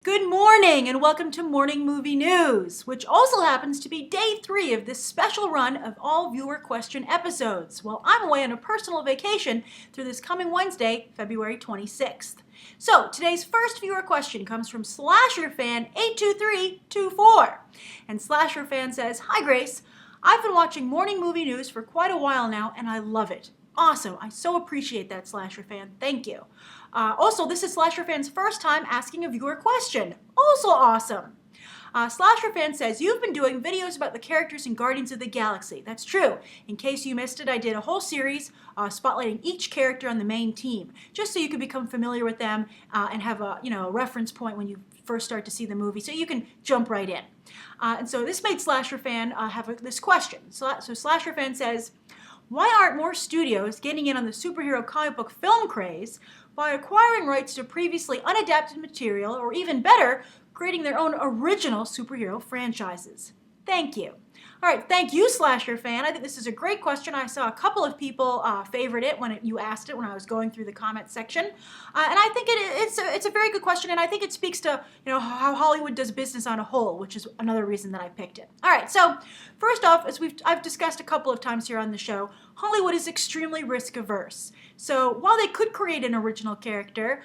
Good morning and welcome to Morning Movie News, which also happens to be day 3 of this special run of all viewer question episodes, while I'm away on a personal vacation through this coming Wednesday, February 26th. So today's first viewer question comes from Slasher Fan 82324. And Slasher Fan says, "Hi Grace, I've been watching Morning Movie News for quite a while now and I love it. Awesome. I so appreciate that, Slasher Fan. Thank you. Also, this is Slasher Fan's first time asking a viewer question. Also awesome. Slasher Fan says, you've been doing videos about the characters in Guardians of the Galaxy. That's true. In case you missed it, I did a whole series spotlighting each character on the main team, just so you could become familiar with them and have a reference point when you first start to see the movie, so you can jump right in. And so this made Slasher Fan have this question. So Slasher Fan says, why aren't more studios getting in on the superhero comic book film craze by acquiring rights to previously unadapted material, or even better, creating their own original superhero franchises? Thank you. All right, thank you, Slasher Fan. I think this is a great question. I saw a couple of people favorite it when you asked it when I was going through the comment section, and I think it's a very good question, and I think it speaks to how Hollywood does business on a whole, which is another reason that I picked it. All right, so first off, as I've discussed a couple of times here on the show, Hollywood is extremely risk averse. So while they could create an original character,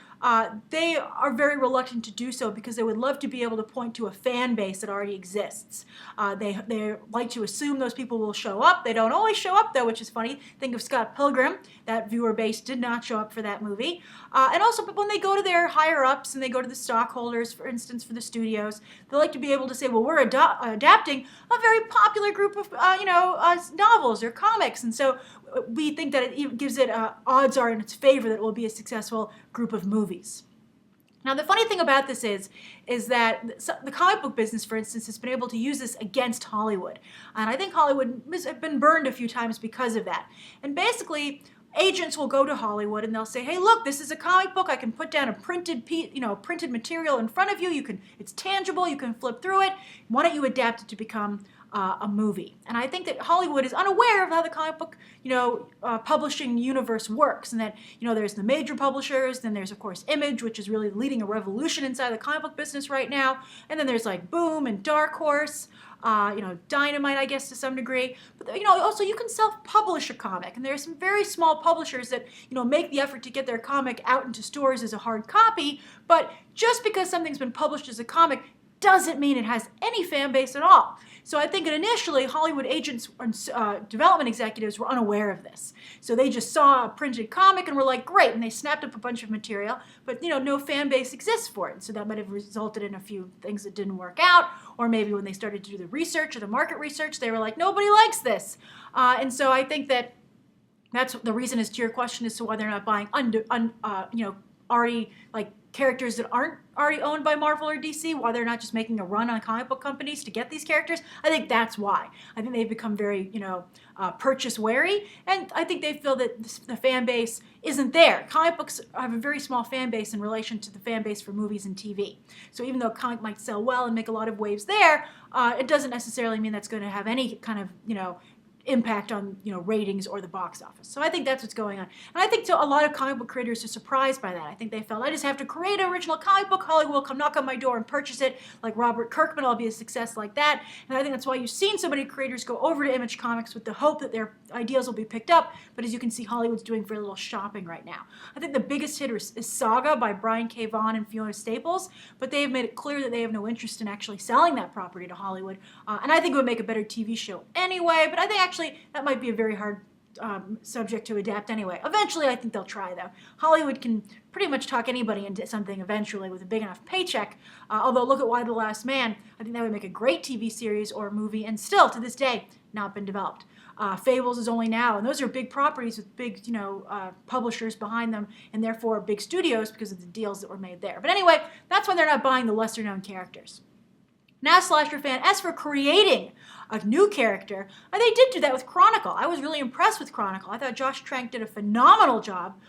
they are very reluctant to do so because they would love to be able to point to a fan base that already exists. They like to assume those people will show up. They don't always show up though, which is funny. Think of Scott Pilgrim. That viewer base did not show up for that movie. And also, but when they go to their higher ups and they go to the stockholders, for instance, for the studios, they like to be able to say, well, we're adapting a very popular group of novels or comics, and so we think that it gives it odds are in its favor that it will be a successful group of movies. Now, the funny thing about this is that the comic book business, for instance, has been able to use this against Hollywood. And I think Hollywood has been burned a few times because of that. And basically, agents will go to Hollywood and they'll say, hey, look, this is a comic book. I can put down a printed material in front of you. It's tangible. You can flip through it. Why don't you adapt it to become a movie? And I think that Hollywood is unaware of how the comic book, publishing universe works, and that, there's the major publishers, then there's, of course, Image, which is really leading a revolution inside the comic book business right now, and then there's, like, Boom and Dark Horse, Dynamite, I guess, to some degree. But, also you can self-publish a comic, and there are some very small publishers that, make the effort to get their comic out into stores as a hard copy, but just because something's been published as a comic doesn't mean it has any fan base at all. So I think that initially Hollywood agents and development executives were unaware of this. So they just saw a printed comic and were like, great, and they snapped up a bunch of material, but no fan base exists for it. So that might have resulted in a few things that didn't work out, or maybe when they started to do the research or the market research, they were like, nobody likes this. And so I think that that's the reason, as to your question as to why they're not buying already characters that aren't already owned by Marvel or DC, why they're not just making a run on comic book companies to get these characters. I think that's why. I think they've become very, purchase wary, and I think they feel that the fan base isn't there. Comic books have a very small fan base in relation to the fan base for movies and TV. So even though a comic might sell well and make a lot of waves there, it doesn't necessarily mean that's going to have any kind of, impact on ratings or the box office. So I think that's what's going on. And I think a lot of comic book creators are surprised by that. I think they felt, I just have to create an original comic book, Hollywood will come knock on my door and purchase it, like Robert Kirkman, I'll be a success like that. And I think that's why you've seen so many creators go over to Image Comics with the hope that their ideas will be picked up. But as you can see, Hollywood's doing very little shopping right now. I think the biggest hit is Saga by Brian K. Vaughan and Fiona Staples, but they have made it clear that they have no interest in actually selling that property to Hollywood. And I think it would make a better TV show anyway, but I think actually that might be a very hard subject to adapt anyway. Eventually, I think they'll try, though. Hollywood can pretty much talk anybody into something eventually with a big enough paycheck. Although, look at Why the Last Man. I think that would make a great TV series or movie, and still, to this day, not been developed. Fables is only now, and those are big properties with big, publishers behind them, and therefore big studios because of the deals that were made there. But anyway, that's why they're not buying the lesser-known characters. Now, Slasher Fan, as for creating a new character, they did do that with Chronicle. I was really impressed with Chronicle. I thought Josh Trank did a phenomenal job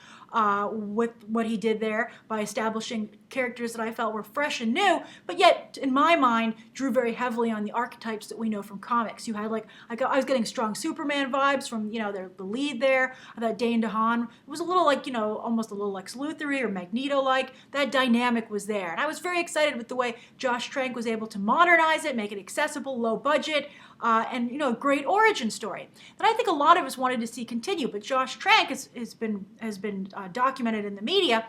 with what he did there by establishing characters that I felt were fresh and new, but yet, in my mind, drew very heavily on the archetypes that we know from comics. You had I was getting strong Superman vibes from, the lead there. I thought Dane DeHaan was a little like, almost a little Lex Luthor-y or Magneto-like. That dynamic was there. And I was very excited with the way Josh Trank was able to modernize it, make it accessible, low budget, and great origin story that I think a lot of us wanted to see continue. But Josh Trank has been documented in the media.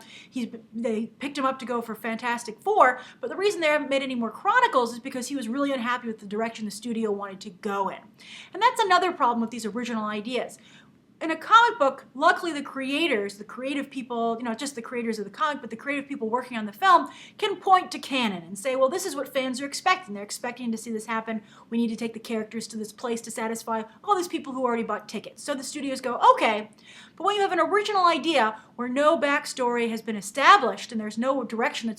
They picked him up to go for Fantastic Four, but the reason they haven't made any more Chronicles is because he was really unhappy with the direction the studio wanted to go in. And that's another problem with these original ideas. In a comic book, luckily the creators, the creative people, not just the creators of the comic, but the creative people working on the film can point to canon and say, well, this is what fans are expecting. They're expecting to see this happen. We need to take the characters to this place to satisfy all these people who already bought tickets. So the studios go, okay. But when you have an original idea where no backstory has been established and there's no direction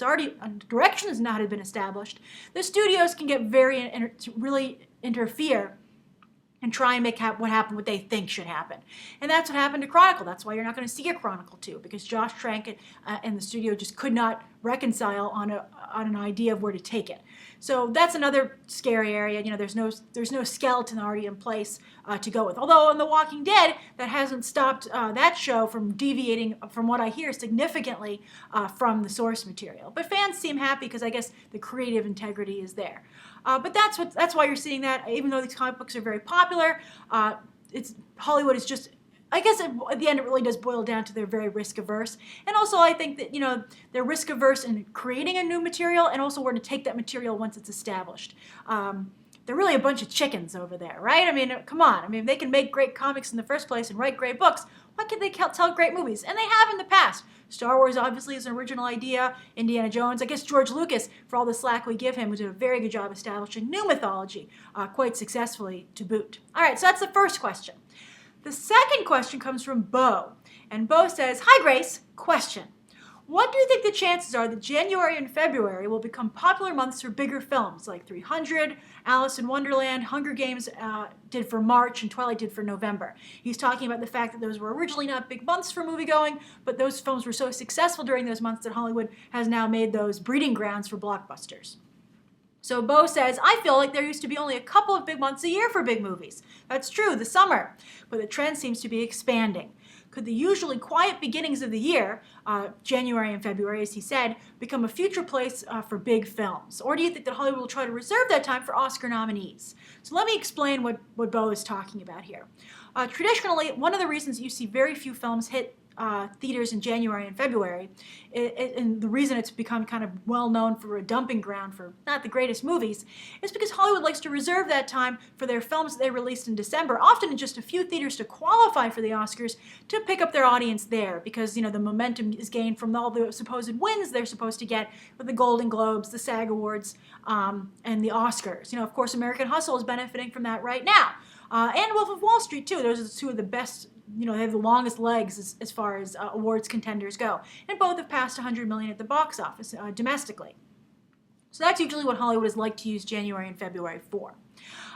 direction has not been established, the studios can get really interfere and try and make what they think should happen. And that's what happened to Chronicle. That's why you're not going to see a Chronicle 2, because Josh Trank and the studio just could not reconcile on an idea of where to take it. So that's another scary area. There's no skeleton already in place to go with. Although on The Walking Dead, that hasn't stopped that show from deviating, from what I hear, significantly from the source material. But fans seem happy because I guess the creative integrity is there. But that's why you're seeing that. Even though these comic books are very popular, Hollywood is just, I guess at the end it really does boil down to they're very risk averse. And also I think that, they're risk averse in creating a new material and also where to take that material once it's established. They're really a bunch of chickens over there, right? I mean, come on. I mean, they can make great comics in the first place and write great books. Why can't they tell great movies? And they have in the past. Star Wars obviously is an original idea. Indiana Jones, I guess George Lucas, for all the slack we give him, did a very good job establishing new mythology quite successfully to boot. All right, so that's the first question. The second question comes from Bo. And Bo says, hi Grace, question. What do you think the chances are that January and February will become popular months for bigger films like 300, Alice in Wonderland, Hunger Games did for March, and Twilight did for November? He's talking about the fact that those were originally not big months for moviegoing, but those films were so successful during those months that Hollywood has now made those breeding grounds for blockbusters. So Bo says, I feel like there used to be only a couple of big months a year for big movies. That's true, the summer, but the trend seems to be expanding. Could the usually quiet beginnings of the year, January and February, as he said, become a future place for big films? Or do you think that Hollywood will try to reserve that time for Oscar nominees? So let me explain what Bo is talking about here. Traditionally, one of the reasons you see very few films hit theaters in January and February, and the reason it's become kind of well known for a dumping ground for not the greatest movies, is because Hollywood likes to reserve that time for their films that they released in December, often in just a few theaters to qualify for the Oscars, to pick up their audience there, because the momentum is gained from all the supposed wins they're supposed to get with the Golden Globes, the SAG Awards, and the Oscars. Of course, American Hustle is benefiting from that right now. And Wolf of Wall Street, too. Those are two of the best, they have the longest legs as far as awards contenders go. And both have passed $100 million at the box office domestically. So that's usually what Hollywood is like to use January and February for.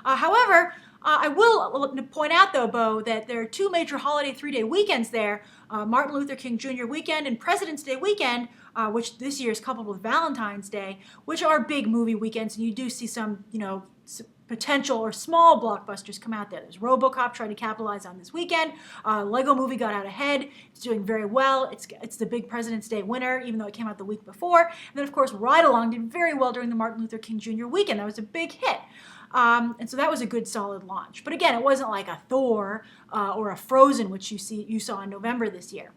However, I will point out, though, Bo, that there are two major holiday 3-day weekends there, Martin Luther King Jr. weekend and President's Day weekend, which this year is coupled with Valentine's Day, which are big movie weekends, and you do see some, potential or small blockbusters come out there. There's RoboCop trying to capitalize on this weekend. Lego Movie got out ahead. It's doing very well. It's the big President's Day winner, even though it came out the week before. And then, of course, Ride Along did very well during the Martin Luther King Jr. weekend. That was a big hit. And so that was a good, solid launch. But again, it wasn't like a Thor or a Frozen, which you saw in November this year.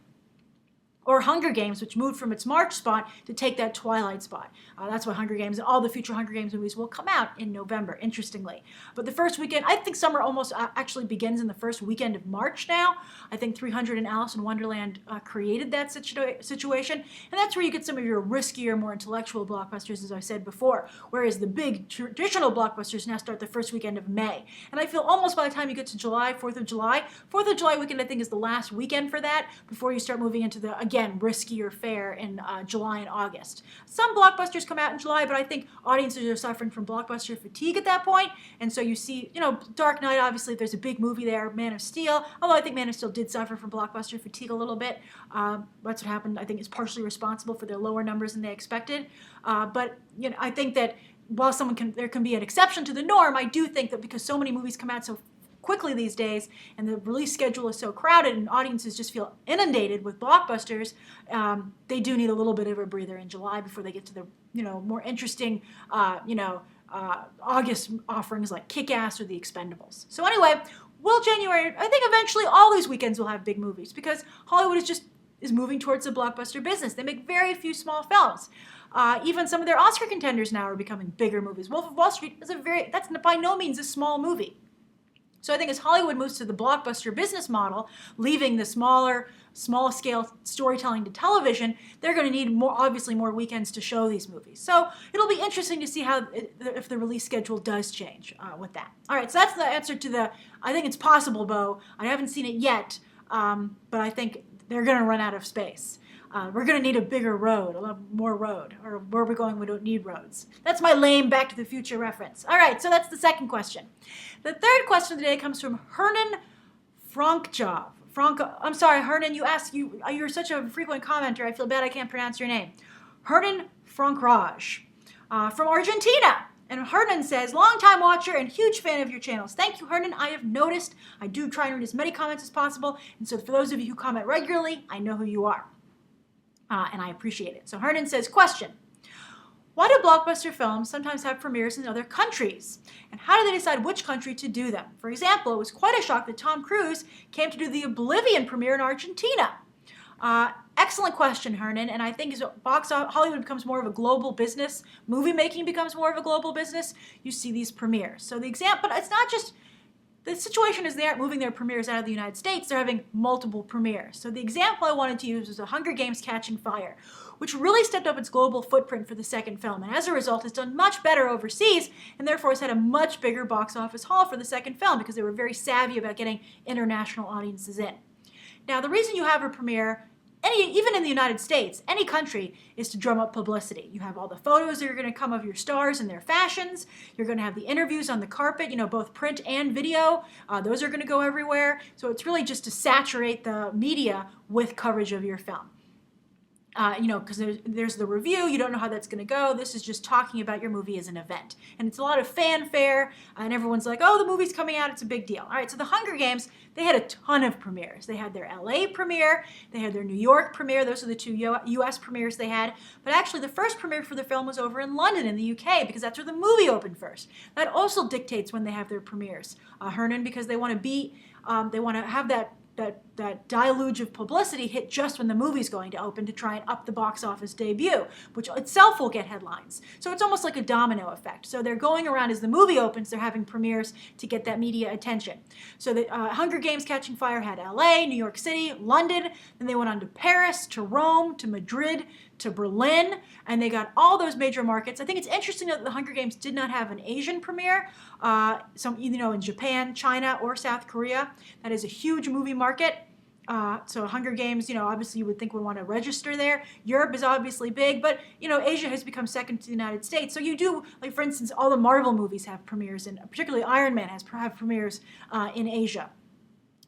Or Hunger Games, which moved from its March spot to take that Twilight spot. That's why Hunger Games, all the future Hunger Games movies will come out in November, interestingly. But the first weekend, I think summer almost actually begins in the first weekend of March now. I think 300 and Alice in Wonderland created that situation. And that's where you get some of your riskier, more intellectual blockbusters, as I said before. Whereas the big traditional blockbusters now start the first weekend of May. And I feel almost by the time you get to July, 4th of July weekend I think is the last weekend for that, before you start moving into again, riskier fare in July and August. Some blockbusters come out in July, but I think audiences are suffering from blockbuster fatigue at that point. And so you see, Dark Knight, obviously, there's a big movie there, Man of Steel, although I think Man of Steel did suffer from blockbuster fatigue a little bit. That's what happened. I think it's partially responsible for their lower numbers than they expected. But I think that while there can be an exception to the norm, I do think that because so many movies come out so quickly these days and the release schedule is so crowded and audiences just feel inundated with blockbusters, they do need a little bit of a breather in July before they get to the more interesting August offerings like Kick-Ass or The Expendables. So anyway, January, I think eventually all these weekends will have big movies because Hollywood is moving towards the blockbuster business. They make very few small films. Even some of their Oscar contenders now are becoming bigger movies. Wolf of Wall Street is that's by no means a small movie. So I think as Hollywood moves to the blockbuster business model, leaving the small scale storytelling to television, they're going to need obviously more weekends to show these movies. So it'll be interesting to see if the release schedule does change with that. All right, so that's the answer to I think it's possible, Bo. I haven't seen it yet, but I think they're going to run out of space. We're going to need a bigger road, a lot more road, or where we're going, we don't need roads. That's my lame Back to the Future reference. All right, so that's the second question. The third question of the day comes from Hernan Frankjob. I'm sorry, Hernan, you're such a frequent commenter, I feel bad I can't pronounce your name. Hernan Frankraj from Argentina. And Hernan says, long-time watcher and huge fan of your channels. Thank you, Hernan. I have noticed. I do try and read as many comments as possible. And so for those of you who comment regularly, I know who you are. And I appreciate it. So Hernan says, question. Why do blockbuster films sometimes have premieres in other countries? And how do they decide which country to do them? For example, it was quite a shock that Tom Cruise came to do the Oblivion premiere in Argentina. Excellent question, Hernan. And I think as Hollywood becomes more of a global business, movie making becomes more of a global business, you see these premieres. So but it's not just, the situation is they aren't moving their premieres out of the United States, they're having multiple premieres. So the example I wanted to use was The Hunger Games Catching Fire, which really stepped up its global footprint for the second film. And as a result, it's done much better overseas, and therefore has had a much bigger box office haul for the second film because they were very savvy about getting international audiences in. Now, the reason you have a premiere, even in the United States, any country, is to drum up publicity. You have all the photos that are going to come of your stars and their fashions. You're going to have the interviews on the carpet, both print and video. Those are going to go everywhere. So it's really just to saturate the media with coverage of your film. Because there's the review, you don't know how that's going to go. This is just talking about your movie as an event. And it's a lot of fanfare, and everyone's like, oh, the movie's coming out, it's a big deal. All right, so The Hunger Games, they had a ton of premieres. They had their LA premiere, they had their New York premiere, those are the two US premieres they had. But actually, the first premiere for the film was over in London in the UK, because that's where the movie opened first. That also dictates when they have their premieres, Hernan, because they want to have that deluge of publicity hit just when the movie's going to open to try and up the box office debut, which itself will get headlines. So it's almost like a domino effect. So they're going around as the movie opens, they're having premieres to get that media attention. So the Hunger Games Catching Fire had LA, New York City, London, then they went on to Paris, to Rome, to Madrid, to Berlin, and they got all those major markets. I think it's interesting that the Hunger Games did not have an Asian premiere, in Japan, China, or South Korea. That is a huge movie market. So Hunger Games, obviously you would think would want to register there. Europe is obviously big, but, Asia has become second to the United States. So you do, like for instance, all the Marvel movies have premieres, and particularly Iron Man have premieres in Asia.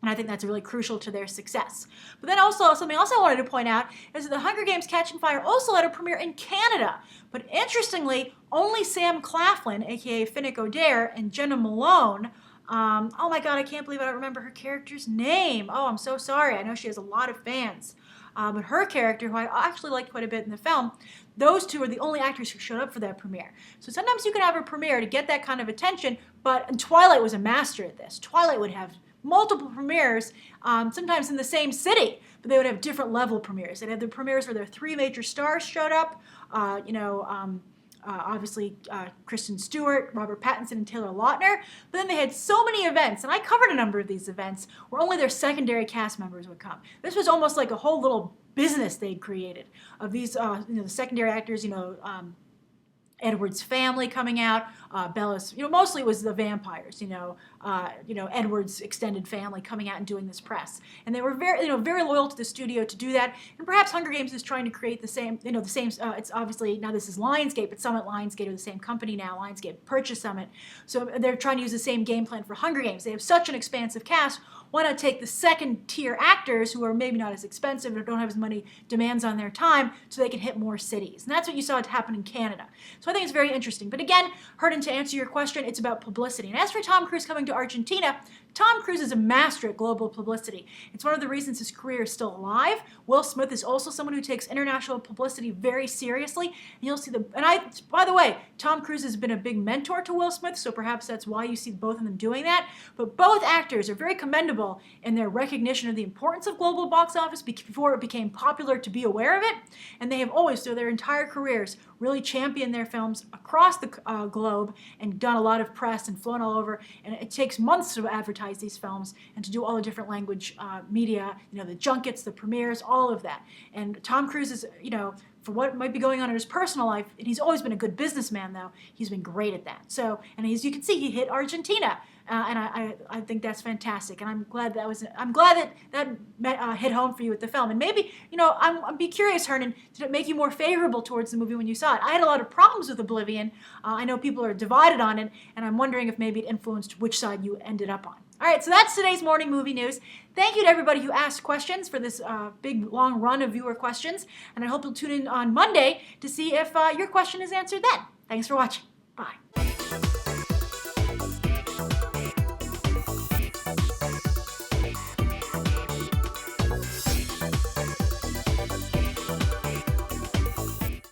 And I think that's really crucial to their success. But then also, something else I wanted to point out is that The Hunger Games Catching Fire also had a premiere in Canada. But interestingly, only Sam Claflin, a.k.a. Finnick Odair, and Jenna Malone, oh my God, I can't believe I don't remember her character's name. Oh, I'm so sorry. I know she has a lot of fans. But her character, who I actually liked quite a bit in the film, those two are the only actors who showed up for that premiere. So sometimes you can have a premiere to get that kind of attention, and Twilight was a master at this. Twilight would have multiple premieres, sometimes in the same city, but they would have different level premieres. They'd have the premieres where their three major stars showed up, obviously Kristen Stewart, Robert Pattinson, and Taylor Lautner, but then they had so many events, and I covered a number of these events, where only their secondary cast members would come. This was almost like a whole little business they'd created of these, the secondary actors, Edward's family coming out, Bella's, mostly it was the vampires, Edward's extended family coming out and doing this press. And they were very loyal to the studio to do that. And perhaps Hunger Games is trying to create the same, it's obviously, now this is Lionsgate, but Summit Lionsgate are the same company now. Lionsgate purchased Summit. So they're trying to use the same game plan for Hunger Games. They have such an expansive cast. Why not take the second tier actors who are maybe not as expensive or don't have as many demands on their time so they can hit more cities? And that's what you saw happen in Canada. So I think it's very interesting. But again, Herden, to answer your question, it's about publicity. And as for Tom Cruise coming to Argentina, Tom Cruise is a master at global publicity. It's one of the reasons his career is still alive. Will Smith is also someone who takes international publicity very seriously. And you'll see by the way, Tom Cruise has been a big mentor to Will Smith, so perhaps that's why you see both of them doing that. But both actors are very commendable in their recognition of the importance of global box office before it became popular to be aware of it. And they have always, through their entire careers, really championed their films across the globe and done a lot of press and flown all over. And it takes months to advertise these films and to do all the different language media, the junkets, the premieres, all of that. And Tom Cruise is, for what might be going on in his personal life, and he's always been a good businessman, though, he's been great at that. So, and as you can see, he hit Argentina. And I think that's fantastic, and I'm glad that hit home for you with the film. And maybe, I'd be curious, Hernan, did it make you more favorable towards the movie when you saw it? I had a lot of problems with Oblivion. I know people are divided on it, and I'm wondering if maybe it influenced which side you ended up on. All right, so that's today's morning movie news. Thank you to everybody who asked questions for this big, long run of viewer questions, and I hope you'll tune in on Monday to see if your question is answered then. Thanks for watching. Bye.